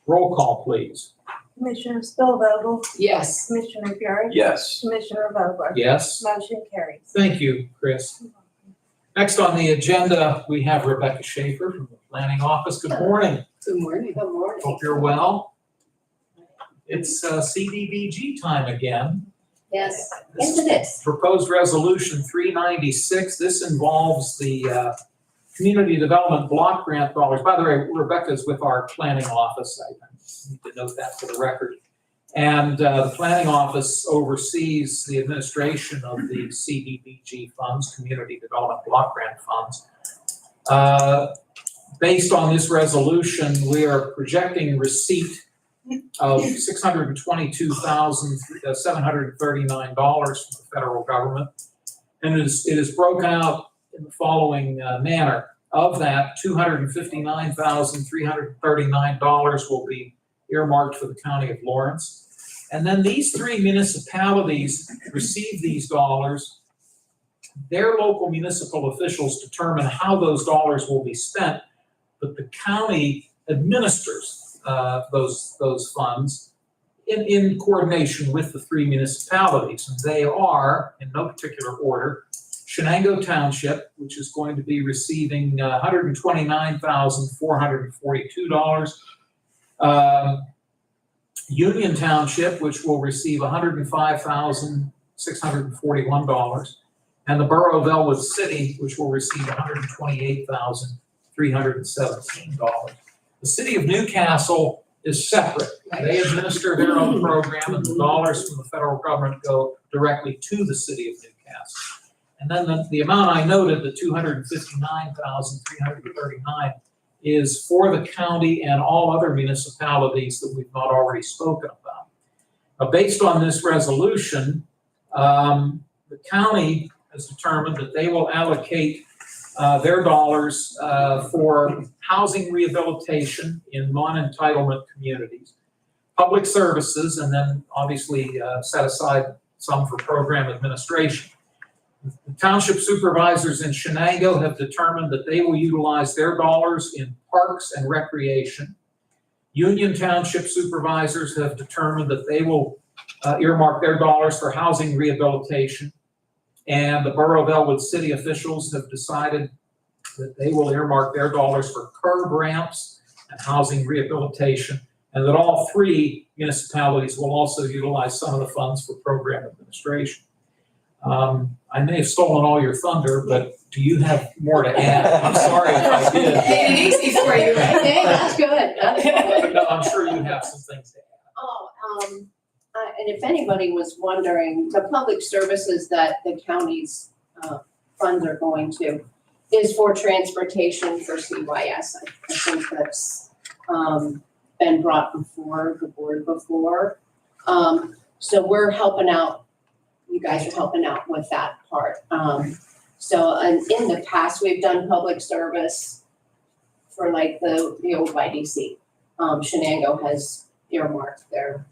Roll call, please. Commissioner Spielvogel, yes. Commissioner Buick, Yes. Commissioner Vogler, Yes? motion carries. Thank you, Chris. Next on the agenda, we have Rebecca Schaefer from the Planning Office. Good morning. Good morning. Good morning. Hope you're well. It's CDBG time again. Yes, This yes it is. Proposed Resolution 396. This involves the Community Development Block Grant dollars. By the way, Rebecca's with our Planning Office. I need to note that for the record. And the Planning Office oversees the administration of the CDBG funds, Community Development Block Grant funds. Based on this resolution, we are projecting receipt of $622,739 from the federal government. And it is broken out in the following manner. Of that, $259,339 will be earmarked for the County of Lawrence. And then these three municipalities receive these dollars. Their local municipal officials determine how those dollars will be spent, but the county administers those funds in coordination with the three municipalities. And they are, in no particular order, Shenango Township, which is going to be receiving $129,442. Union Township, which will receive $105,641. And the Borough of Elwood City, which will receive $128,317. The City of Newcastle is separate. They administer their own program, and the dollars from the federal government go directly to the City of Newcastle. And then the amount I noted, the $259,339, is for the county and all other municipalities that we've not already spoken about. Based on this resolution, the county has determined that they will allocate their dollars for housing rehabilitation in non-entitlement communities, public services, and then obviously set aside some for program administration. The township supervisors in Shenango have determined that they will utilize their dollars in parks and recreation. Union Township supervisors have determined that they will earmark their dollars for housing rehabilitation. And the Borough of Elwood City officials have decided that they will earmark their dollars for curb ramps and housing rehabilitation, and that all three municipalities will also utilize some of the funds for program administration. I may have stolen all your thunder, but do you have more to add? I'm sorry if I did. Made it easy for you, right? Okay, that's good. That's good. No, I'm sure you have some things to add. And if anybody was wondering, the public services that the county's funds are going to is for transportation for CYS. I think that's been brought before the board before. So we're helping out. You guys are helping out with that part. So in the past, we've done public service for like the old YDC. Shenango has earmarked their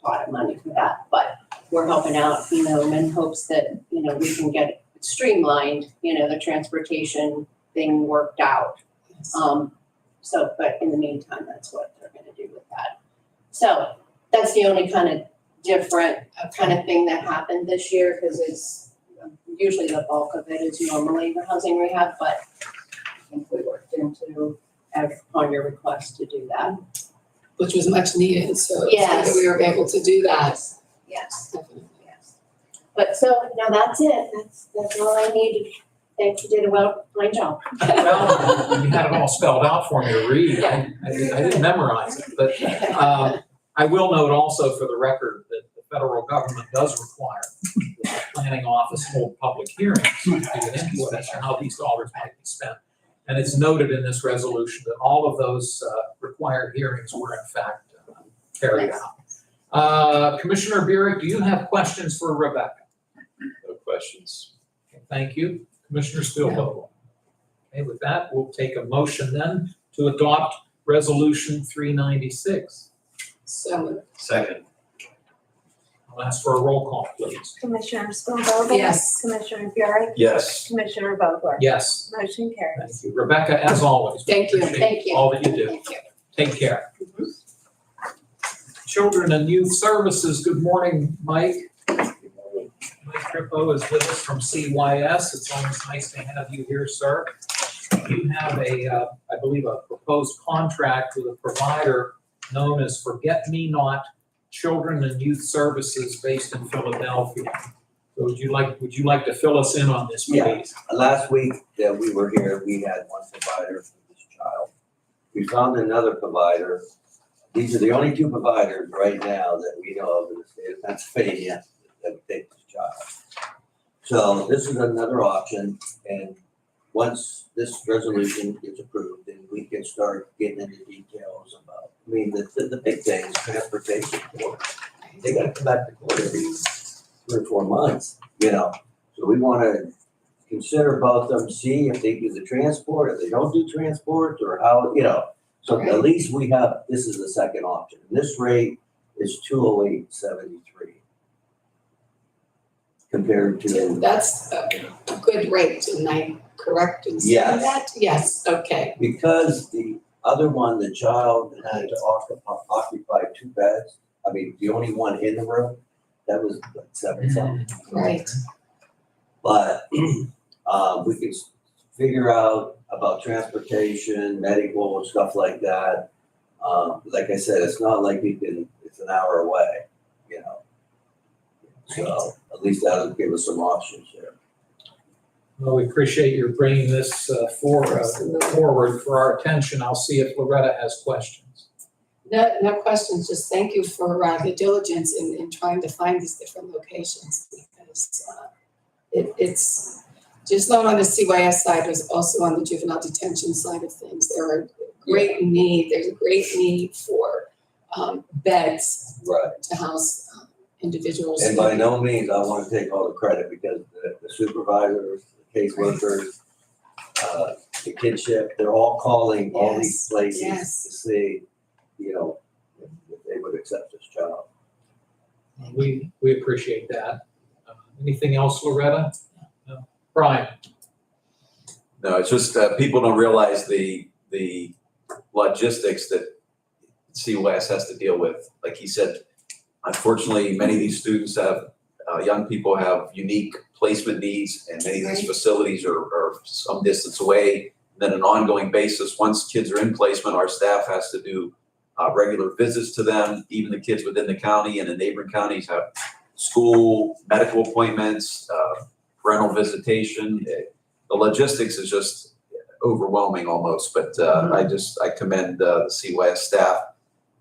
pot of money for that, but we're helping out, in hopes that, we can get it streamlined, the transportation thing worked out. But in the meantime, that's what they're gonna do with that. So that's the only kind of different kind of thing that happened this year, because it's usually the bulk of it is normally the housing rehab, but I think we worked into, on your request to do that. Which was much needed, so it's good Yes. that we were able to do that. Yes, Definitely. yes. But so, now that's it. That's all I needed think you did a fine job. Well, you had it all spelled out for me to read. I didn't memorize it, but I will note also for the record that the federal government does require the planning office hold public hearings to get input as to how these dollars might be spent. And it's noted in this resolution that all of those required hearings were in fact carried out. Commissioner Burek, do you have questions for Rebecca? No questions. Okay, thank you. Commissioner Spielvogel. Okay, with that, we'll take a motion then to adopt Resolution 396. So moved. Second. I'll ask for a roll call, please. Commissioner Spielvogel? Yes. Commissioner Buick? Yes. Commissioner Vogler? Yes, Motion thank carries. you. Rebecca, as always. we Thank you. appreciate Thank you. All that you do. Thank you. Take care. Children and Youth Services, good morning, Mike. Mike Trippo is with us from CYS. It's always nice to have you here, sir. You have I believe, a proposed contract with a provider known as Forget Me Not Children and Youth Services based in Philadelphia. So would you like to fill us in on this, Yeah. please? Last week that we were here, we had one provider for this child. We found another provider. These are the only two providers right now that we know of in the state of Pennsylvania that would take this child. So this is another option, and once this resolution gets approved, then we can start getting into details about, I mean, the big thing is transportation court. They gotta come back to court every 3 or 4 months, you know? So we wanna consider both of them, see if they do the transport, if they don't do transport, or how, you know. So at least we have, this is the second option. This rate is $208.73 compared to, That's a good rate, am I correct in saying Yes. that? Yes, okay. because the other one, the child had to occupy 2 beds. I mean, the only one in the room, that was like 7 something. Right. But we could figure out about transportation, medical, and stuff like that. Like I said, it's not like it's an hour away, you know. So at least that'll give us some options there. Well, we appreciate your bringing this forward for our attention. I'll see if Loretta has questions. No questions, just thank you for the diligence in trying to find these different locations because it's just not on the CYS side, there's also on the juvenile detention side of things. There's a great need for beds Right. to house individuals. And by no means, I want to take all the credit because the supervisors, the caseworkers, the kinship, they're all calling all these places Yes. to see, you know, if they would accept this child. We appreciate that. Anything else, Loretta? No. Brian? No, it's just, people don't realize the logistics that CYS has to deal with. Like he said, unfortunately, many of these students have, young people have unique placement needs, and many of these Right. facilities are some distance away. Then an ongoing basis, once kids are in placement, our staff has to do regular visits to them. Even the kids within the county and the neighboring counties have school, medical appointments, parental visitation. The logistics is just overwhelming almost, but I commend the CYS staff.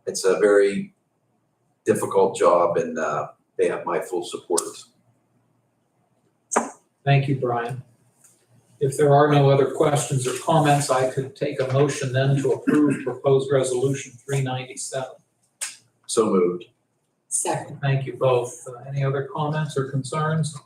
It's a very difficult job, and they have my full support. Thank you, Brian. If there are no other questions or comments, I could take a motion then to approve proposed resolution 397. So moved. Second. Thank you both. Any other comments or concerns?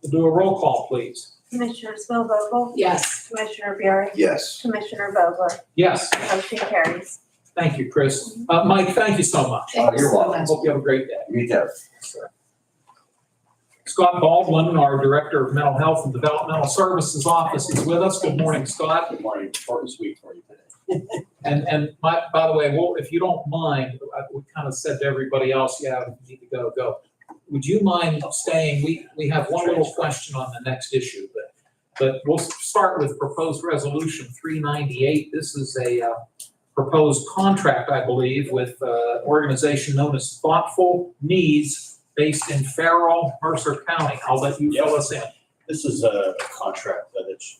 We'll do a roll call, please. Commissioner Spielvogel? Yes. Commissioner Buick? Yes. Commissioner Vogler? Yes, Motion carries. thank you, Chris. Mike, thank you so much. Thank you You're so welcome. much. Hope you have a great day. You too. Scott Baldwin, our Director of Mental Health and Developmental Services Office, is with us. Good morning, Scott. Good morning, short and sweet for you today. And by the way, well, if you don't mind, we kind of said to everybody else, yeah, we need to go. Would you mind staying? We have one little question on the next issue, but we'll start with proposed resolution 398. This is a proposed contract, I believe, with an organization known as Thoughtful Needs based in Farrell, Mercer County. I'll let you fill us in. This is a contract that's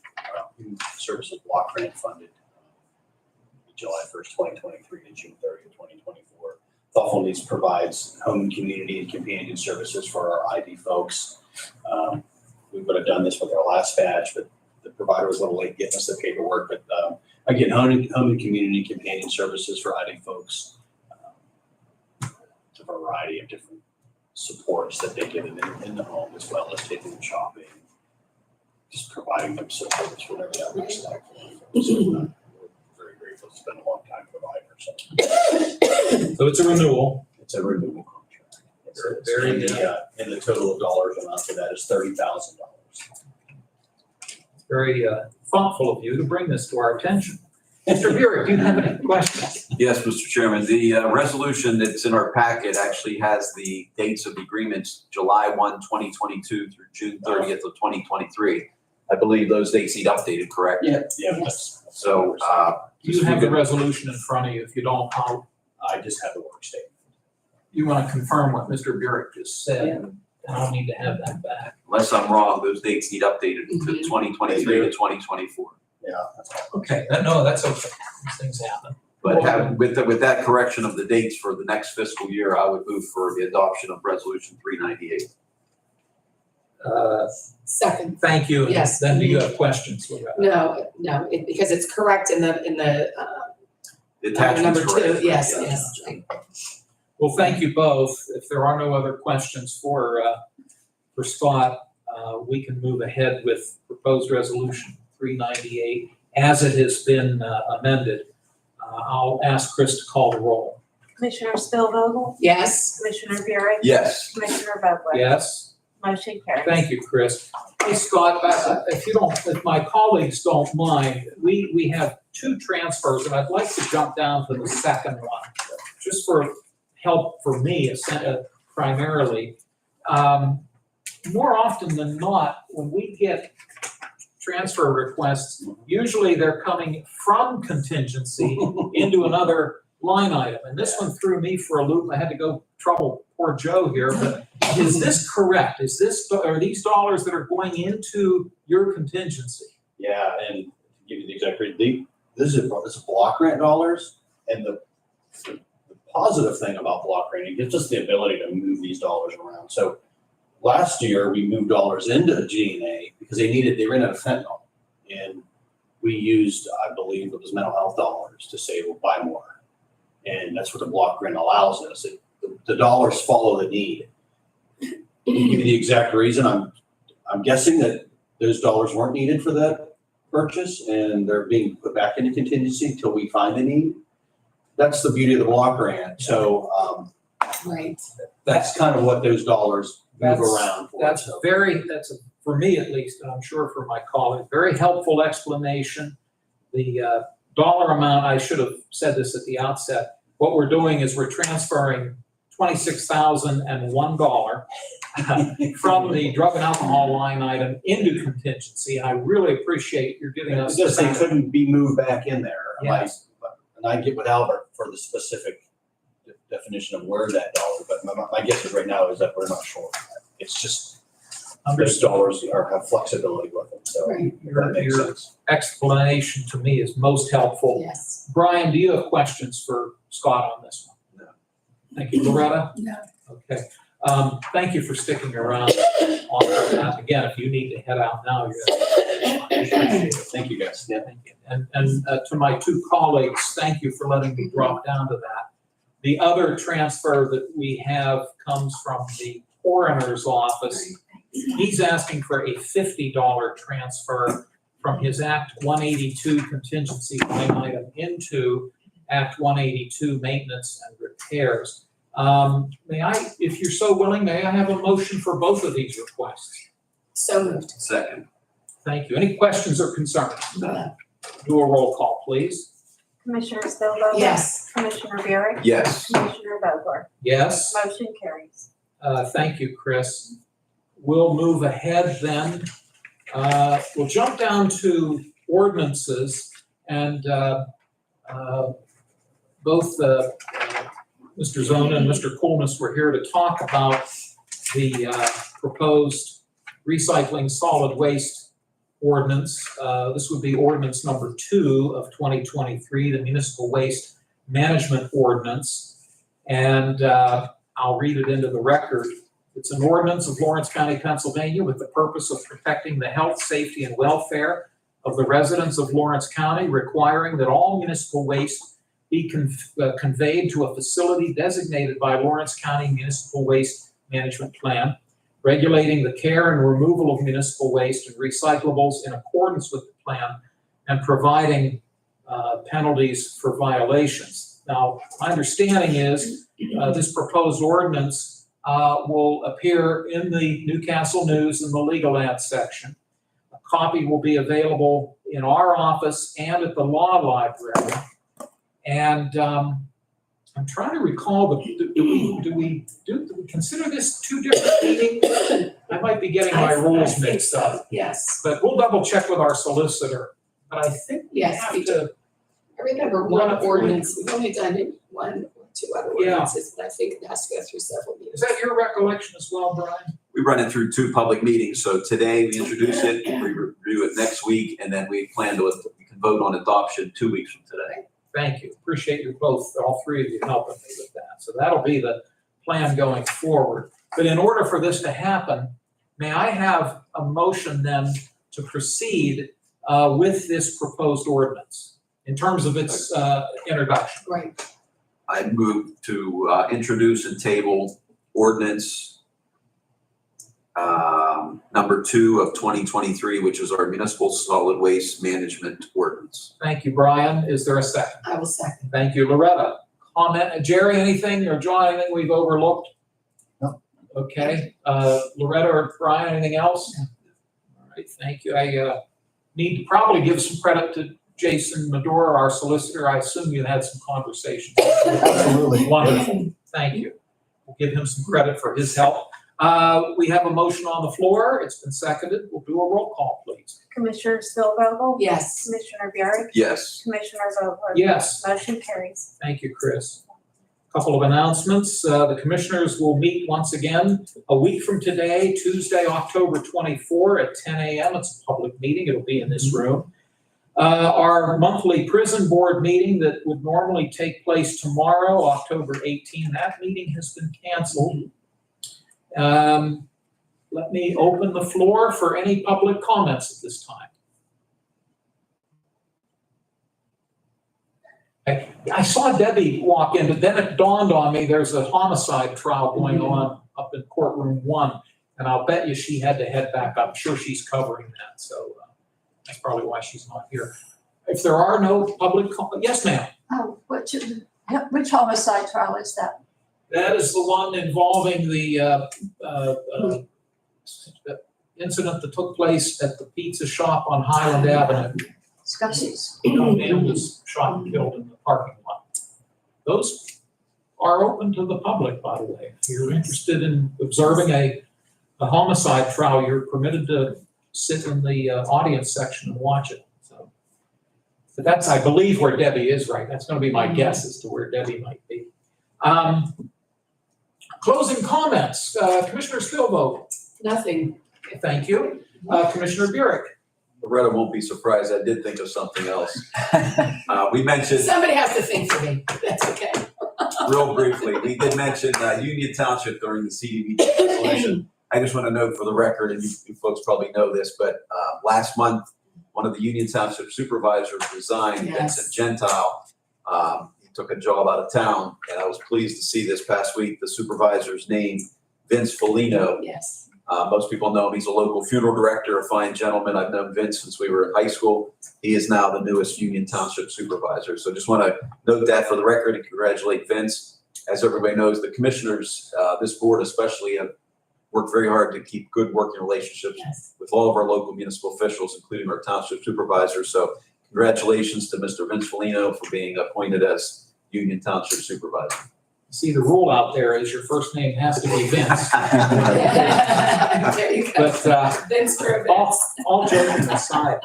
Human Services Block Grant funded July 1st, 2023 to June 30th, 2024. Thoughtful Needs provides home and community and companion services for our ID folks. We would have done this with our last batch, but the provider was a little late getting us the paperwork. But again, home and community companion services for ID folks. A variety of different supports that they give them in the home, as well as taking them shopping, just providing them support, whatever that looks like. So, we're very grateful. It's been a long time provider. So it's a renewal. It's a renewal contract. Very And the total of dollars amount for that is $30,000. Very thoughtful of you to bring this to our attention. Mr. Burek, do you have any questions? Yes, Mr. Chairman, the resolution that's in our packet actually has the dates of the agreements, July 1, 2022 through June 30th of 2023. I believe those dates need updated, correct? Yeah, that's. So, Do you have the resolution in front of you? If you don't, I just have the work statement. you want to confirm what Mr. Burek just said, and I'll need to have that back. unless I'm wrong, those dates need updated to 2023 to 2024. Yeah, that's all. Okay, no, that's okay. These things happen. But with that correction of the dates for the next fiscal year, I would move for the adoption of Resolution 398. Second. Thank you. Yes. Then do you have questions, Loretta? No, because it's correct in the, The attachment's number correct. two, yes. Well, thank you both. If there are no other questions for Scott, we can move ahead with proposed resolution 398 as it has been amended. I'll ask Chris to call the roll. Commissioner Spielvogel, Yes. Commissioner Buick, Yes. Commissioner Vogler, Yes? motion carries. Thank you, Chris. Hey, Scott, if my colleagues don't mind, we have two transfers, and I'd like to jump down to the second one, just for help for me, primarily. More often than not, when we get transfer requests, usually they're coming from contingency into another line item. And this one threw me for a loop. I had to go trouble poor Joe here, but is this correct? Are these dollars that are going into your contingency? Yeah, and to give you the exact rate, this is block grant dollars, and the positive thing about block grant, it gives us the ability to move these dollars around. So last year, we moved dollars into G&A because they ran out of fentanyl. And we used, I believe it was mental health dollars to say, we'll buy more. And that's what the block grant allows us. The dollars follow the need. To give you the exact reason, I'm guessing that those dollars weren't needed for that purchase and they're being put back into contingency until we find the need. That's the beauty of the block grant. So Right. that's kind of what those dollars move around for. That's So, for me at least, and I'm sure for my colleagues, very helpful explanation. The dollar amount, I should have said this at the outset. What we're doing is we're transferring $26,001 from the drug and alcohol line item into contingency. And I really appreciate you're giving us. Just they couldn't be moved back in there. Yes. And I get with Albert for the specific definition of where that dollar, but my guess is right now is that we're not sure. It's just those dollars have flexibility with them, so Right. that makes Your sense. explanation to me is most helpful. Yes. Brian, do you have questions for Scott on this one? No. Thank you. Loretta? No. Okay. Thank you for sticking around on that. Again, if you need to head out now, I appreciate it. Thank you, guys. Yeah, thank you. And to my two colleagues, thank you for letting me drop down to that. The other transfer that we have comes from the coroner's office. He's asking for a $50 transfer from his Act 182 contingency line item into Act 182 maintenance and repairs. May I, if you're so willing, may I have a motion for both of these requests? So moved. Second. Thank you. Any questions or concerns? No. Do a roll call, please. Commissioner Spielvogel, Yes. Commissioner Buick, Yes. Commissioner Vogler, Yes? motion carries. Thank you, Chris. We'll move ahead then. We'll jump down to ordinances, and both Mr. Zona and Mr. Coolness were here to talk about the proposed recycling solid waste ordinance. This would be ordinance number 2 of 2023, the municipal waste management ordinance. And I'll read it into the record. It's an ordinance of Lawrence County, Pennsylvania, with the purpose of protecting the health, safety, and welfare of the residents of Lawrence County, requiring that all municipal waste be conveyed to a facility designated by Lawrence County Municipal Waste Management Plan, regulating the care and removal of municipal waste and recyclables in accordance with the plan, and providing penalties for violations. Now, my understanding is this proposed ordinance will appear in the Newcastle News in the legal ad section. A copy will be available in our office and at the law library. And I'm trying to recall, do we consider this 2 different meetings? I might be getting my rules mixed up, Yes, but we'll double check with our solicitor. But I think we yes, have we to. do. I remember one ordinance, we've only done it 1 or 2 other Yeah. ordinances, but I think it has to go through several Is meetings. that your recollection as well, Brian? We run it through 2 public meetings. So today we introduce it, we review it next week, and then we plan to, we can vote on adoption 2 weeks from today. Thank you. Appreciate you both, all 3 of you helping me with that. So that'll be the plan going forward. But in order for this to happen, may I have a motion then to proceed with this proposed ordinance in terms of its introduction? Right. I move to introduce and table ordinance number 2 of 2023, which is our municipal solid waste management ordinance. Thank you, Brian. Is there a second? I will second. Thank you, Loretta. Comment, Jerry, anything, or John, anything we've overlooked? No. Okay, Loretta or Brian, anything else? All right, thank you. I need to probably give some credit to Jason Medora, our solicitor. I assume you had some conversations. Absolutely. Wonderful, thank you. We'll give him some credit for his help. We have a motion on the floor. It's been seconded. We'll do a roll call, please. Commissioner Spielvogel? Yes. Commissioner Bierich? Yes. Commissioner Vogler? Yes. Motion carries. Thank you, Chris. Couple of announcements. The commissioners will meet once again a week from today, Tuesday, October 24 at 10 a.m. It's a public meeting. It'll be in this room. Our monthly prison board meeting that would normally take place tomorrow, October 18, that meeting has been canceled. Let me open the floor for any public comments at this time. I saw Debbie walk in, but then it dawned on me there's a homicide trial going on up in courtroom 1, and I'll bet you she had to head back up. I'm sure she's covering that, so that's probably why she's not here. If there are no public yes, ma'am. Oh, which homicide trial is that? That is the one involving the incident that took place at the pizza shop on Highland Avenue. Scuzzi's. A man was shot and killed in the parking lot. Those are open to the public, by the way. If you're interested in observing a homicide trial, you're permitted to sit in the audience section and watch it. So, but that's, I believe, where Debbie is, right? That's going to be my guess as to where Debbie might be. Closing comments. Commissioner Spielvogel. Nothing. Thank you. Commissioner Bierich. Loretta won't be surprised. I did think of something else. We mentioned, Somebody has to think for me. That's okay. real briefly, we did mention Union Township during the CDBG resolution. I just want to note for the record, and you folks probably know this, but last month, one of the Union Township supervisors resigned, Yes. Vincent Gentile. He took a job out of town, and I was pleased to see this past week the supervisor's name, Vince Foligno. Yes. Most people know him. He's a local funeral director, a fine gentleman. I've known Vince since we were in high school. He is now the newest Union Township supervisor. So just want to note that for the record and congratulate Vince. As everybody knows, the commissioners, this board especially, have worked very hard to keep good working relationships Yes. with all of our local municipal officials, including our township supervisors. So congratulations to Mr. Vince Foligno for being appointed as Union Township supervisor. See, the rule out there is your first name has to be Vince. There you go. But Vince for all joking aside,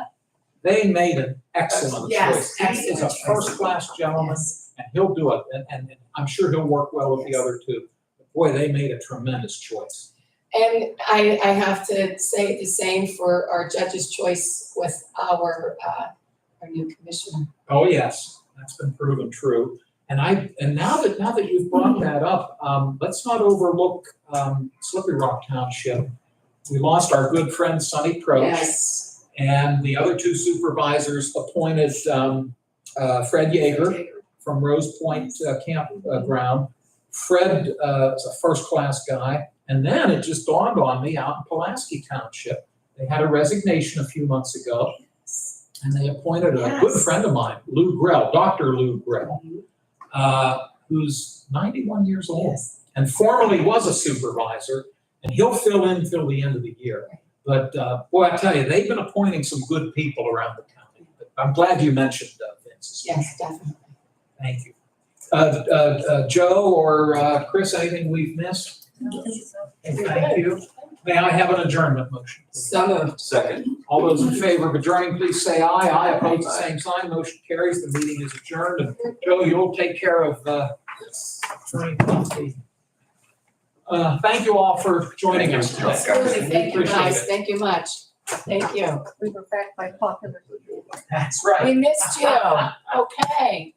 they made an excellent Yes, choice. He is a excellent choice. first-class gentleman, Yes. and he'll do it. And I'm sure he'll work well with the other two. But boy, they made a tremendous choice. And I have to say the same for our judge's choice with our new commissioner. Oh, yes, that's been proven true. And now that you've brought that up, let's not overlook, Slippery Rock Township. We lost our good friend Sonny Croce. Yes. And the other two supervisors appointed, Fred Yeager from Rose Point Campground. Fred is a first-class guy. And then it just dawned on me out in Pulaski Township, they had a resignation a few months ago. And they appointed a good friend of mine, Lou Grell, Dr. Lou Grell, who's 91 years old. Yes. And formerly was a supervisor, and he'll fill in till the end of the year. But boy, I tell you, they've been appointing some good people around the county. But I'm glad you mentioned Vince. Yes, definitely. Thank you. Joe or Chris, anything we've missed? Thank you. May I have an adjournment motion? Please? So moved. Second. All those in favor of adjourning, please say aye. Aye, opposed, the same sign. Motion carries. The meeting is adjourned. And Joe, you'll take care of Attorney Conti. Thank you all for joining us today. Absolutely. Thank you, Appreciate guys. it. Thank you much. Thank you. We were back by popular. That's right. We missed you. Okay.